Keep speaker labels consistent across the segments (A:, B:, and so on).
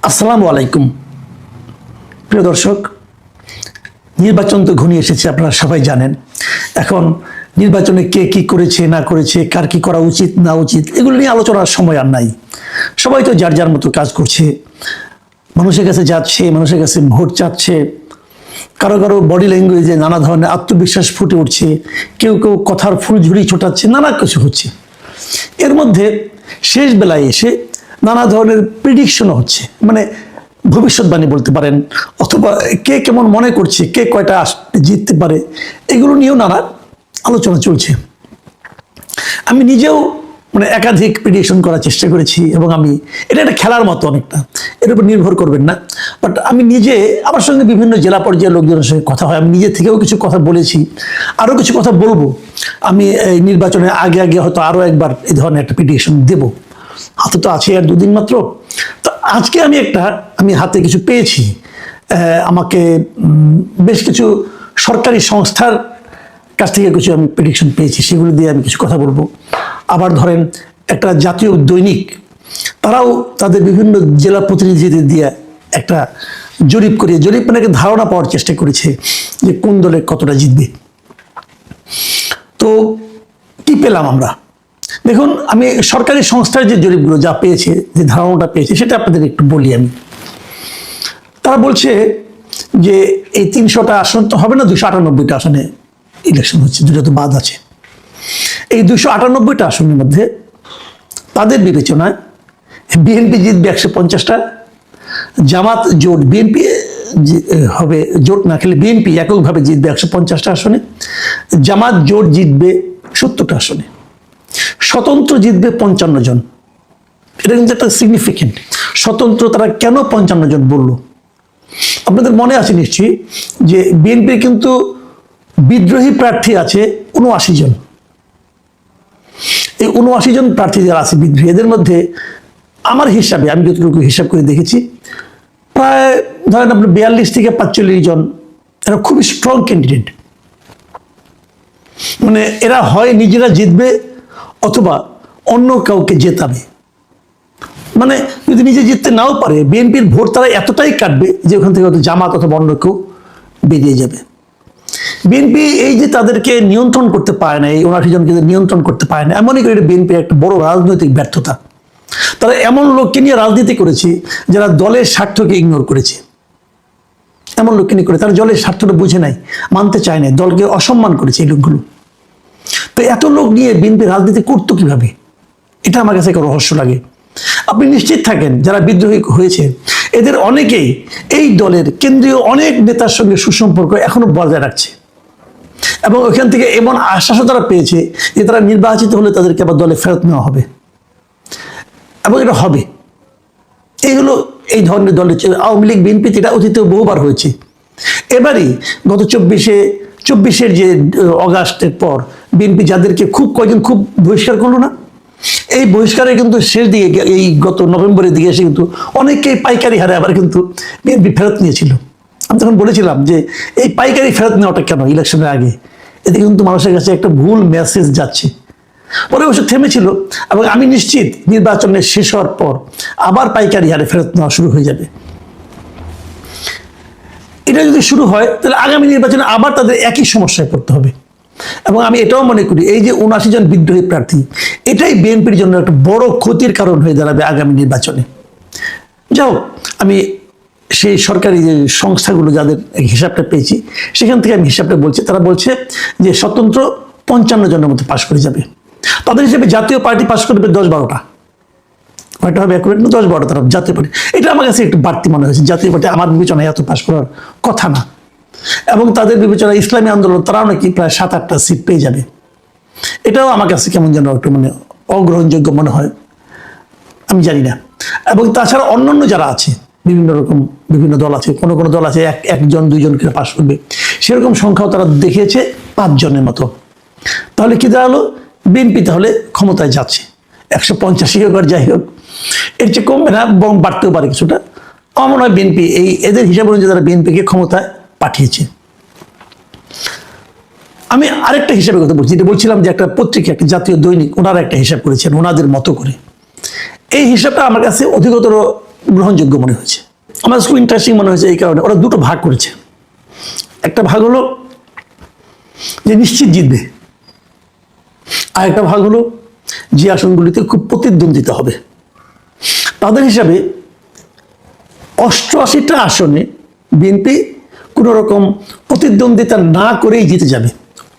A: আসসালামু আলাইকুম প্রিয় দর্শক। নির্বাচন তো ঘনিয়ে এসেছে, আপনারা সবাই জানেন। এখন নির্বাচনে কে কি করেছে না করেছে, কার কি করা উচিত না উচিত, এগুলো নিয়ে আলোচনার সময় আর নাই। সবাই তো যার যার মতো কাজ করছে, মানুষের কাছে যাচ্ছে, মানুষের কাছে ভোট চাচ্ছে। কারো কারো বডি ল্যাঙ্গুয়েজে নানা ধরনের আত্মবিশ্বাস ফুটে উঠছে, কেউ কেউ কথার ফুলঝুরি ছোটাচ্ছে, নানা কিছু হচ্ছে। এর মধ্যে শেষ বেলায় এসে নানা ধরনের প্রিডিকশনও হচ্ছে, মানে ভবিষ্যৎবাণী বলতে পারেন, অথবা কে কেমন মনে করছে, কে কয়টা জিততে পারে, এগুলো নিয়েও নানা আলোচনা চলছে। আমি নিজেও একাধিক প্রিডিকশন করার চেষ্টা করেছি, এবং আমি এটা একটা খেলার মতো, অনেকটা এর উপর নির্ভর করবেন না। বাট আমি নিজে, আমার সঙ্গে বিভিন্ন জেলা পর্যায়ের লোকজনের সঙ্গে কথা হয়, আমি নিজে থেকেও কিছু কথা বলেছি, আরও কিছু কথা বলবো। আমি এই নির্বাচনের আগে আগে হয়তো আরও একবার এই ধরনের একটা প্রিডিকশন দেবো। হাতে তো আছে আর দুদিন মাত্র। তো আজকে আমি হাতে কিছু পেয়েছি। আমাকে বেশ কিছু সরকারি সংস্থার কাছ থেকে কিছু আমি প্রেডিকশন পেয়েছি, সেগুলো দিয়ে আমি কিছু কথা বলবো। আবার ধরেন একটা জাতীয় দৈনিক, তারাও তাদের বিভিন্ন জেলা প্রতিনিধিদের দিয়ে একটা জরিপ একটা ধারণা পাওয়ার চেষ্টা করেছে যে কোন দলে কতটা জিতবে। তো কি পেলাম আমরা? দেখুন, আমি সরকারি সংস্থার যে জরিপগুলো যা পেয়েছে, যে ধারণাটা পেয়েছে, সেটা আপনাদের একটু বলি আমি। তারা বলছে যে এই 300টা আসন তো হবে না, 298টা আসনে ইলেকশন হচ্ছে, দুটো তো বাদ আছে। এই 298টা আসনের মধ্যে তাদের বিবেচনায় বিএনপি জিতবে 150টা, জামাত জোট, বিএনপি হবে জোট না খেলে বিএনপি এককভাবে জিতবে 150টা আসনে, জামাত জোট জিতবে 70টা আসনে, স্বতন্ত্র জিতবে 55 জন। এটা কিন্তু একটা সিগনিফিকেন্ট। স্বতন্ত্র তারা কেন 55 জন বললো? আপনাদের মনে আছে নিশ্চয়ই যে বিএনপির কিন্তু বিদ্রোহী প্রার্থী আছে 79 জন। এই 79 জন প্রার্থী যারা আছে বিদ্রোহী, এদের মধ্যে আমার হিসাবে, আমি যতটুকু হিসাব করে দেখেছি, প্রায় ধরেন আপনার 42 থেকে 45 জন এরা খুবই স্ট্রং ক্যান্ডিডেট। এরা হয় নিজেরা জিতবে অথবা অন্য কাউকে জেতাবে। যদি নিজে জিততে নাও পারে, বিএনপির ভোট তারা এতটাই কাটবে যে ওখান থেকে হয়তো জামাত অথবা অন্য কেউ বেরিয়ে যাবে। বিএনপি এই যে তাদেরকে নিয়ন্ত্রণ করতে পারে না, এই 79 জনকে নিয়ন্ত্রণ করতে পারে না, এমনই করে বিএনপির একটা বড় রাজনৈতিক ব্যর্থতা। তারা এমন লোককে নিয়ে রাজনীতি করেছে যারা দলের স্বার্থকে ইগনোর করেছে। এমন লোককে নিয়ে করে তারা দলের স্বার্থটা বুঝে নাই, মানতে চায় না, দলকে অসম্মান করেছে এই লোকগুলো। তো এত লোক নিয়ে বিএনপি রাজনীতি করতো কিভাবে? এটা আমার কাছে একটা রহস্য লাগে। আপনি নিশ্চিত থাকেন যারা বিদ্রোহী হয়েছে এদের অনেকেই এই দলের কেন্দ্রীয় অনেক নেতার সঙ্গে সুসম্পর্ক এখনো বজায় রাখছে, এবং ওখান থেকে এমন আশ্বাসও তারা পেয়েছে যে তারা নির্বাচিত হলে তাদেরকে আবার দলে ফেরত নেওয়া হবে, এবং এটা হবে। এইগুলো এই ধরনের দলের আওয়ামী লীগ, বিএনপি, এটা অতীতেও বহুবার হয়েছে। এবারই গত 24-এর যে অগাস্টের পর বিএনপি যাদেরকে কয়েকদিন খুব বহিষ্কার করলো না, এই বহিষ্কারে কিন্তু শেষ দিকে, এই গত নভেম্বরের দিকে এসে কিন্তু অনেকেই পাইকারি হারে আবার কিন্তু বিএনপি ফেরত নিয়েছিল। আমি তখন বলেছিলাম যে এই পাইকারি ফেরত নেওয়াটা কেন ইলেকশনের আগে? এতে কিন্তু মানুষের কাছে একটা ভুল মেসেজ যাচ্ছে। পরে অবশ্য থেমেছিল, এবং আমি নিশ্চিত নির্বাচনের শেষ হওয়ার পর আবার পাইকারি হারে ফেরত নেওয়া শুরু হয়ে যাবে। এটা যদি শুরু হয় তাহলে আগামী নির্বাচনে আবার তাদের একই সমস্যায় পড়তে হবে। এবং আমি এটাও মনে করি এই যে 79 জন বিদ্রোহী প্রার্থী, এটাই বিএনপির জন্য একটা বড় ক্ষতির কারণ হয়ে দাঁড়াবে আগামী নির্বাচনে। যাও, আমি সেই সরকারি যে সংস্থাগুলো যাদের হিসাবটা পেয়েছি সেখান থেকে আমি হিসাবটা বলছি। তারা বলছে যে স্বতন্ত্র 55 জনের মতো পাশ করে যাবে। তাদের হিসেবে জাতীয় পার্টি পাশ করবে 10-12টা, কয়টা হবে অ্যাকুরেট না, 10-12 তারা জাতীয় পার্টি। এটা আমার কাছে একটু বাড়তি মনে হয়েছে। জাতীয় পার্টি আমার বিবেচনায় এত পাশ করার কথা না, এবং তাদের বিবেচনায় ইসলামী আন্দোলন তারাও নাকি প্রায় 7-8টা সিট পেয়ে যাবে। এটাও আমার কাছে কেমন যেন একটু অগ্রহণযোগ্য মনে হয়, আমি জানি না। এবং তাছাড়া অন্যান্য যারা আছে, বিভিন্ন দল আছে, কোনো দল আছে 1-2 করে পাশ করবে, সেরকম সংখ্যাও তারা দেখিয়েছে 5 জনের মতো। তাহলে কি দাঁড়ালো? বিএনপি তাহলে ক্ষমতায় যাচ্ছে, 185 হোক আর যাই হোক, এর চেয়ে কমবে না, বরং বাড়তেও পারে কিছুটা। আমার মনে হয় বিএনপি এদের হিসাব অনুযায়ী তারা বিএনপিকে ক্ষমতায় পাঠিয়েছে। আমি আরেকটা হিসাবের কথা বলছি, যেটা বলছিলাম যে একটা পত্রিকা, একটা জাতীয় দৈনিক, ওনারা একটা হিসাব করেছেন ওনাদের মতো করে। এই হিসাবটা আমার কাছে অধিকতর গ্রহণযোগ্য মনে হয়েছে। আমার খুব ইন্টারেস্টিং মনে হয়েছে এই কারণে ওরা দুটো ভাগ করেছে। একটা ভাগ হলো যে নিশ্চিত জিতবে, আর একটা ভাগ হলো যে আসনগুলিতে খুব প্রতিদ্বন্দ্বিতা হবে। তাদের হিসাবে 88টা আসনে বিএনপি কোনো রকম প্রতিদ্বন্দ্বিতা না করেই জিতে যাবে।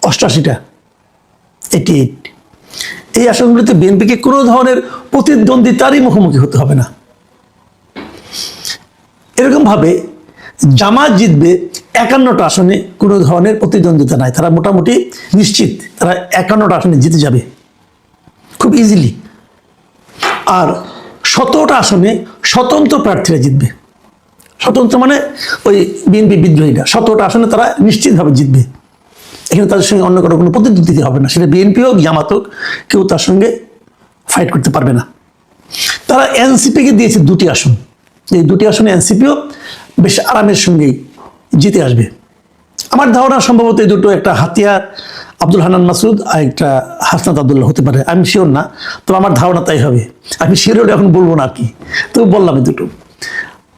A: 88টা, 88। এই আসনগুলিতে বিএনপিকে কোনো ধরনের প্রতিদ্বন্দ্বিতারই মুখোমুখি হতে হবে না। এরকম ভাবে জামাত জিতবে 51টা আসনে, কোনো ধরনের প্রতিদ্বন্দ্বিতা নাই, তারা মোটামুটি নিশ্চিত তারা 51টা আসনে জিতে যাবে খুব ইজিলি। আর 17টা আসনে স্বতন্ত্র প্রার্থীরা জিতবে। স্বতন্ত্র মানে ওই বিএনপি বিদ্রোহীরা 17টা আসনে তারা নিশ্চিতভাবে জিতবে। এখানে তাদের সঙ্গে অন্য কোনো প্রতিদ্বন্দ্বিতা হবে না, সেটা বিএনপি হোক জামাত হোক, কেউ তার সঙ্গে ফাইট করতে পারবে না। তারা এনসিপিকে দিয়েছে 2টি আসন, এই 2টি আসনে এনসিপিও বেশ আরামের সঙ্গেই জিতে আসবে। আমার ধারণা সম্ভবত এই দুটো, একটা হাতিয়ার আব্দুল হান্নান মাসুদ আর একটা হাসনাত আব্দুল্লাহ হতে পারে, আমি শিওর না, তবে আমার ধারণা তাই হবে। আমি শিওর এখন বলবো না কি, তবে বললাম এই দুটো।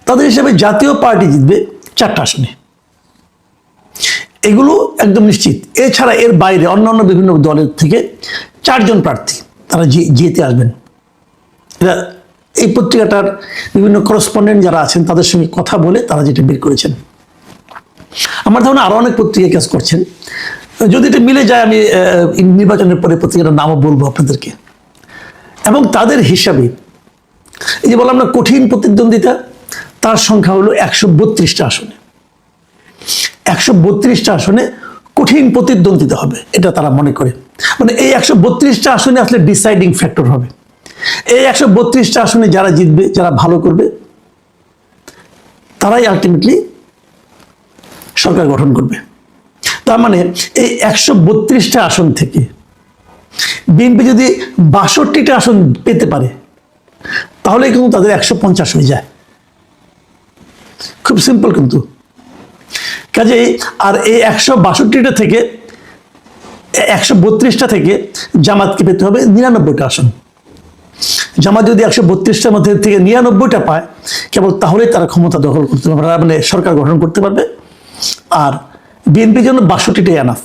A: তাদের হিসাবে জাতীয় পার্টি জিতবে 4টা আসনে, এগুলো একদম নিশ্চিত। এছাড়া এর বাইরে অন্যান্য বিভিন্ন দলের থেকে 4 জন প্রার্থী তারা জিতে আসবেন। এরা এই পত্রিকাটার বিভিন্ন করসপন্ডেন্ট যারা আছেন তাদের সঙ্গে কথা বলে তারা যেটা বের করেছেন। আমার ধারণা আরো অনেক পত্রিকা কাজ করছেন, যদি এটা মিলে যায় আমি নির্বাচনের পরে পত্রিকাটার নামও বলবো আপনাদেরকে। এবং তাদের হিসাবে এই যে বললাম না কঠিন প্রতিদ্বন্দ্বিতা, তার সংখ্যা হলো 132টা আসনে। 132টা আসনে কঠিন প্রতিদ্বন্দ্বিতা হবে, এটা তারা মনে করে। মানে এই 132টা আসনে আসলে ডিসাইডিং ফ্যাক্টর হবে। এই 132টা আসনে যারা জিতবে, যারা ভালো করবে, তারাই আলটিমেটলি সরকার গঠন করবে। তার মানে এই 132টা আসন থেকে বিএনপি যদি 62টা আসন পেতে পারে, তাহলে কিন্তু তাদের 150 হয়ে যায়। খুব সিম্পল কিন্তু। কাজেই আর এই 162টা থেকে 132টা থেকে জামাতকে পেতে হবে 99টা আসন। জামাত যদি 132টার মধ্যে থেকে 99টা পায়, কেবল তাহলেই তারা ক্ষমতা দখল করতে পারবে, মানে সরকার গঠন করতে পারবে। আর বিএনপির জন্য 62টাই এনাফ।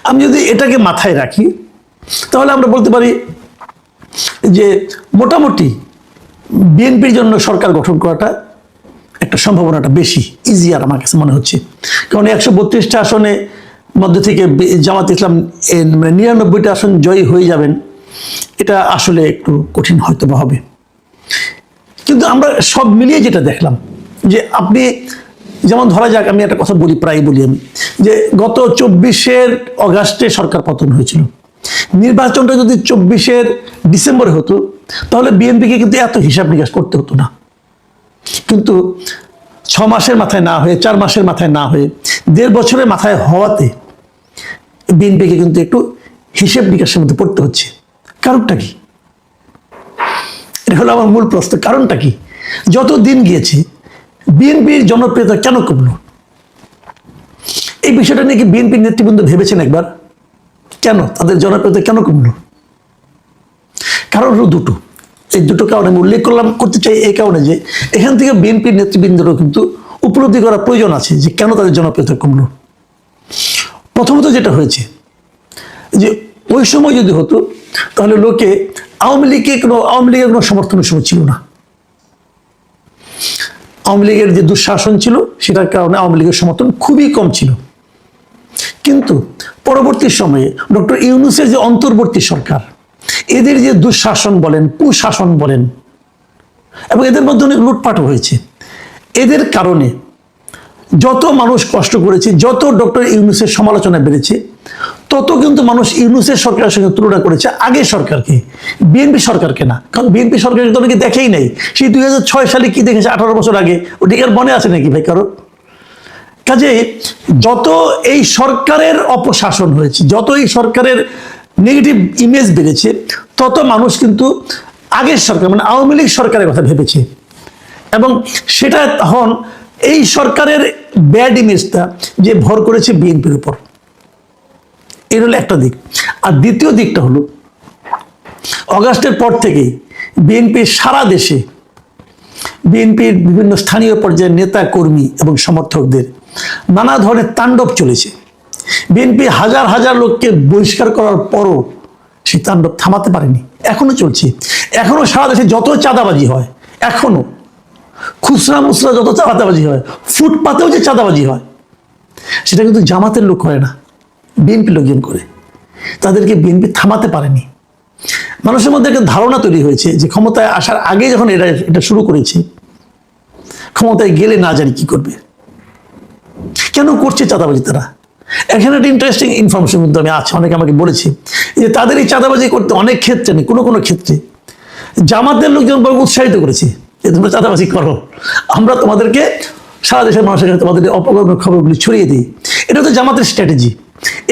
A: আমি যদি এটাকে মাথায় রাখি, তাহলে আমরা বলতে পারি যে মোটামুটি বিএনপির জন্য সরকার গঠন করাটা একটা সম্ভাবনাটা বেশি ইজিয়ার আমার কাছে মনে হচ্ছে। কারণ 132টা আসনে মধ্যে থেকে জামাত ইসলাম 99টা আসন জয়ী হয়ে যাবেন, এটা আসলে একটু কঠিন হয়তো বা হবে। কিন্তু আমরা সব মিলিয়ে যেটা দেখলাম, যে আপনি যেমন ধরা যাক, আমি একটা কথা বলি, প্রায় বলি আমি, যে গত 24 অগাস্টে সরকার পতন হয়েছিল। নির্বাচনটা যদি 24 ডিসেম্বরে হতো, তাহলে বিএনপিকে কিন্তু এত হিসাব নিকাশ করতে হতো না। কিন্তু 6 মাসের মাথায় না হয়ে, 4 মাসের মাথায় না হয়ে, 1.5 বছরের মাথায় হওয়াতে বিএনপিকে কিন্তু একটু হিসেব নিকাশের মধ্যে পড়তে হচ্ছে। কারণটা কি? এটা হলো আমার মূল প্রশ্ন। কারণটা কি? যত দিন গিয়েছে বিএনপির জনপ্রিয়তা কেন কমল? এই বিষয়টা নিয়ে কি বিএনপির নেতৃবৃন্দ ভেবেছেন একবার? কেন তাদের জনপ্রিয়তা কেন কমল? কারণ হলো দুটো। এই দুটো কারণে আমি উল্লেখ করতে চাই এই কারণে যে এখান থেকে বিএনপির নেতৃবৃন্দেরও কিন্তু উপলব্ধি করা প্রয়োজন আছে যে কেন তাদের জনপ্রিয়তা কমল। প্রথমত যেটা হয়েছে যে ওই সময় যদি হতো, তাহলে লোকে আওয়ামী লীগের কোনো সমর্থনের সময় ছিল না। আওয়ামী লীগের যে দুঃশাসন ছিল, সেটার কারণে আওয়ামী লীগের সমর্থন খুবই কম ছিল। কিন্তু পরবর্তী সময়ে ডক্টর ইউনূসের যে অন্তর্বর্তী সরকার, এদের যে দুঃশাসন বলেন, কুশাসন বলেন, এবং এদের মধ্যে অনেক লুটপাটও হয়েছে, এদের কারণে যত মানুষ কষ্ট করেছে, যত ডক্টর ইউনূসের সমালোচনা বেড়েছে, তত কিন্তু মানুষ ইউনূসের সরকারের সঙ্গে তুলনা করেছে আগের সরকারকে, বিএনপি সরকারকে না। কারণ বিএনপি সরকারকে তো অনেকে দেখেই নাই। সেই 2006 সালে কি দেখেছে 18 বছর আগে, ওটা আর মনে আছে নাকি ভাই কারো? কাজে যত এই সরকারের অপশাসন হয়েছে, যত এই সরকারের নেগেটিভ ইমেজ বেড়েছে, তত মানুষ কিন্তু আগের সরকার মানে আওয়ামী লীগ সরকারের কথা ভেবেছে। এবং সেটা তখন এই সরকারের ব্যাড ইমেজটা যে ভর করেছে বিএনপির উপর। এর হলো একটা দিক। আর দ্বিতীয় দিকটা হলো অগাস্টের পর থেকেই বিএনপি সারা দেশে বিএনপির বিভিন্ন স্থানীয় পর্যায়ের নেতা কর্মী এবং সমর্থকদের নানা ধরনের তাণ্ডব চলেছে। বিএনপি হাজার হাজার লোককে বহিষ্কার করার পরও সেই তাণ্ডব থামাতে পারেনি, এখনো চলছে। এখনো সারা দেশে যত চাঁদাবাজি হয়, এখনো খুচরা মুচরা যত চাঁদাবাজি হয়, ফুটপাতেও যে চাঁদাবাজি হয়, সেটা কিন্তু জামাতের লোক করে না, বিএনপি লোকজন করে। তাদেরকে বিএনপি থামাতে পারেনি। মানুষের মধ্যে একটা ধারণা তৈরি হয়েছে যে ক্ষমতায় আসার আগে যখন এটা শুরু করেছে, ক্ষমতায় গেলে না জানি কি করবে। কেন করছে চাঁদাবাজি তারা? এখানে একটা ইন্টারেস্টিং ইনফরমেশন কিন্তু আমি আছে, অনেকে আমাকে বলেছে যে তাদের এই চাঁদাবাজি করতে অনেক ক্ষেত্রে নেই, কোনো কোনো ক্ষেত্রে জামাতের লোকজন বড় উৎসাহিত করেছে যে তোমরা চাঁদাবাজি করো, আমরা তোমাদেরকে সারা দেশের মানুষের কাছে তোমাদের অপকর্মের খবরগুলি ছড়িয়ে দিই। এটা তো জামাতের স্ট্র্যাটেজি।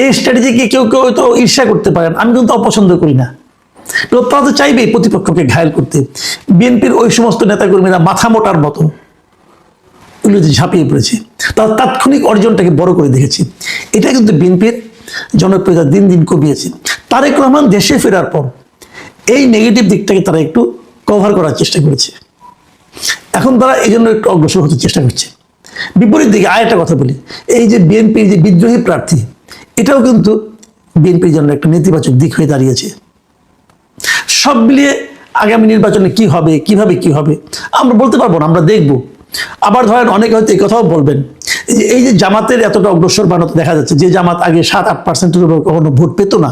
A: এই স্ট্র্যাটেজিকে কেউ কেউ তো ঈর্ষা করতে পারেন, আমি কিন্তু অপছন্দ করি না। তো তারা তো চাইবেই প্রতিপক্ষকে ঘায়েল করতে। বিএনপির ওই সমস্ত নেতাকর্মীরা মাথা মোটার মতো ওগুলোতে ঝাঁপিয়ে পড়েছে, তার তাৎক্ষণিক অর্জনটাকে বড় করে দেখেছে। এটা কিন্তু বিএনপির জনপ্রিয়তা দিন দিন কমিয়েছে। তারেক রহমান দেশে ফেরার পর এই নেগেটিভ দিকটাকে তারা একটু কভার করার চেষ্টা করেছে। এখন তারা এই জন্য একটু অগ্রসর হতে চেষ্টা করছে। বিপরীত দিকে আরেকটা কথা বলি, এই যে বিএনপির যে বিদ্রোহী প্রার্থী, এটাও কিন্তু বিএনপির জন্য একটা নেতিবাচক দিক হয়ে দাঁড়িয়েছে। সব মিলিয়ে আগামী নির্বাচনে কি হবে, কিভাবে কি হবে আমরা বলতে পারবো না, আমরা দেখব। আবার ধরেন অনেকে হয়তো এই কথাও বলবেন যে এই যে জামাতের এতটা অগ্রসর বানাতে দেখা যাচ্ছে, যে জামাত আগে 7-8% কখনো ভোট পেত না,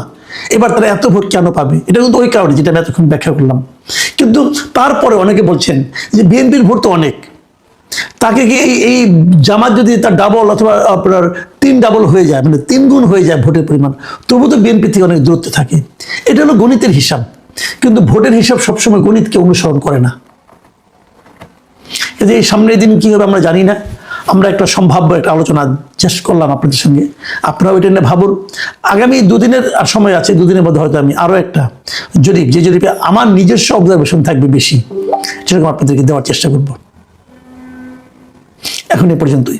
A: এবার তারা এত ভোট কেন পাবে? এটা কিন্তু ওই কারণে যেটা আমি এতক্ষণ ব্যাখ্যা করলাম। কিন্তু তারপরে অনেকে বলছেন যে বিএনপির ভোট তো অনেক, তাকে কি এই জামাত যদি তার ডাবল অথবা আপনার 3 ডাবল হয়ে যায়, মানে 3 গুণ হয়ে যায় ভোটের পরিমাণ, তবু তো বিএনপি থেকে অনেক দূরত্বে থাকে। এটা হলো গণিতের হিসাব, কিন্তু ভোটের হিসাব সবসময় গণিতকে অনুসরণ করে না। এই সামনের দিন কি হবে আমরা জানি না। আমরা একটা সম্ভাব্য একটা আলোচনা চেষ্টা করলাম আপনাদের সঙ্গে, আপনারাও এটা নিয়ে ভাবুন। আগামী 2 দিনের সময় আছে, 2 দিনের মধ্যে হয়তো আমি আরো একটা জরিপ, যে জরিপে আমার নিজস্ব অবজারভেশন থাকবে বেশি, সেরকম আপনাদেরকে দেওয়ার চেষ্টা করব। এখন এ পর্যন্তই।